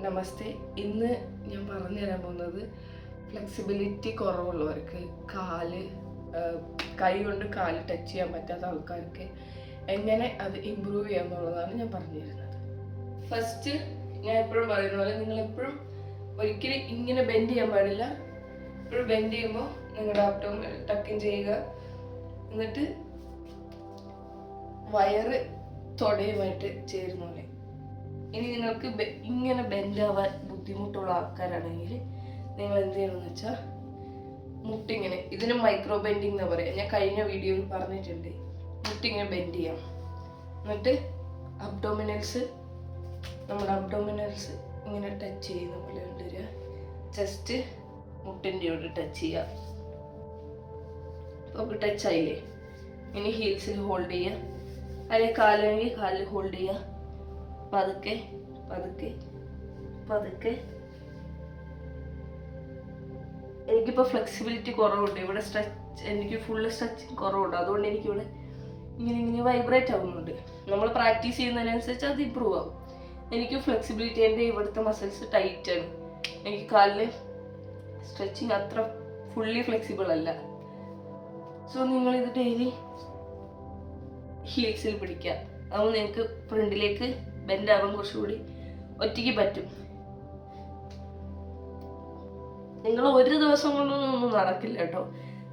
നമസ്തേ. ഇന്ന് ഞാൻ പറഞ്ഞു തരാൻ പോകുന്നത് ഫ്ലെക്സിബിലിറ്റി കുറവുള്ളവർക്ക്, കൈ കൊണ്ട് കാല് ടച്ച് ചെയ്യാൻ പറ്റാത്ത ആൾക്കാർക്ക് എങ്ങനെ അത് ഇമ്പ്രൂവ് ചെയ്യാമെന്നുള്ളതാണ് ഞാൻ പറഞ്ഞു തരുന്നത്. ഫസ്റ്റ് ഞാൻ എപ്പോഴും പറയുന്ന പോലെ നിങ്ങൾ എപ്പോഴും ഒരിക്കലും ഇങ്ങനെ ബെൻഡ് ചെയ്യാൻ പാടില്ല. എപ്പോഴും ബെൻഡ് ചെയ്യുമ്പോൾ നിങ്ങളുടെ അബ്ഡോമിനൽ ടക്കിൻ ചെയ്യുക. എന്നിട്ട് വയറ് തൊടയുമായിട്ട് ചേരുന്ന പോലെ. ഇനി നിങ്ങൾക്ക് ഇങ്ങനെ ബെൻഡാവാൻ ബുദ്ധിമുട്ടുള്ള ആൾക്കാരാണെങ്കിൽ നിങ്ങൾ എന്ത് ചെയ്യണമെന്ന് വെച്ചാൽ മുട്ടിങ്ങനെ, ഇതിന് മൈക്രോ ബെൻഡിങ് എന്ന് പറയാം. ഞാൻ കഴിഞ്ഞ വീഡിയോയിൽ പറഞ്ഞിട്ടുണ്ട്. മുട്ടിങ്ങനെ ബെൻഡ് ചെയ്യാം. എന്നിട്ട് നമ്മുടെ അബ്ഡോമിനൽസ് ഇങ്ങനെ ടച്ച് ചെയ്യുന്ന പോലെ കൊണ്ടുവരിക. ജസ്റ്റ് മുട്ടിൻ്റെ ഇവിടെ ടച്ച് ചെയ്യുക. അപ്പോൾ ടച്ച് ആയില്ലേ? ഇനി ഹീൽസിൽ ഹോൾഡ് ചെയ്യുക. അല്ലെങ്കിൽ കാലാണെങ്കിൽ കാലിൽ ഹോൾഡ് ചെയ്യുക. പതുക്കെ പതുക്കെ പതുക്കെ. എനിക്കിപ്പോൾ ഫ്ലെക്സിബിലിറ്റി കുറവുണ്ട്. ഇവിടെ എനിക്ക് ഫുള്ള് സ്ട്രെച്ചിങ് കുറവുണ്ട്. അതുകൊണ്ട് എനിക്കിവിടെ ഇങ്ങനെ വൈബ്രേറ്റ് ആവുന്നുണ്ട്. നമ്മൾ പ്രാക്ടീസ് ചെയ്യുന്നതിനനുസരിച്ച് അത് ഇമ്പ്രൂവ് ആവും. എനിക്ക് ഫ്ലെക്സിബിലിറ്റി, എൻ്റെ ഇവിടുത്തെ മസിൽസ് ടൈറ്റാണ്. എനിക്ക് കാലിൽ സ്ട്രെച്ചിങ് അത്ര ഫുള്ളി ഫ്ലെക്സിബിൾ അല്ല. സോ നിങ്ങളിത് ഡെയിലി ഹീൽസിൽ പിടിക്കുക. അപ്പോൾ നിങ്ങൾക്ക് ഫ്രണ്ടിലേക്ക് ബെൻഡ് ആവാൻ കുറച്ചുകൂടി ഒറ്റയ്ക്ക് പറ്റും. നിങ്ങൾ ഒരു ദിവസം കൊണ്ടൊന്നും നടക്കില്ല കേട്ടോ.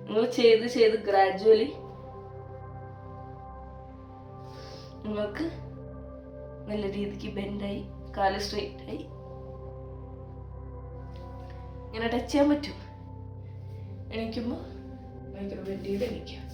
നിങ്ങൾ ചെയ്ത് ഗ്രാജുവലി നിങ്ങൾക്ക് നല്ല രീതിക്ക് ബെൻഡായി കാല് സ്ട്രെയിറ്റ് ആയി ഇങ്ങനെ ടച്ച് ചെയ്യാൻ പറ്റും. എണീക്കുമ്പോൾ ഭയങ്കര ബെൻഡ് ചെയ്ത് എണീക്കാം.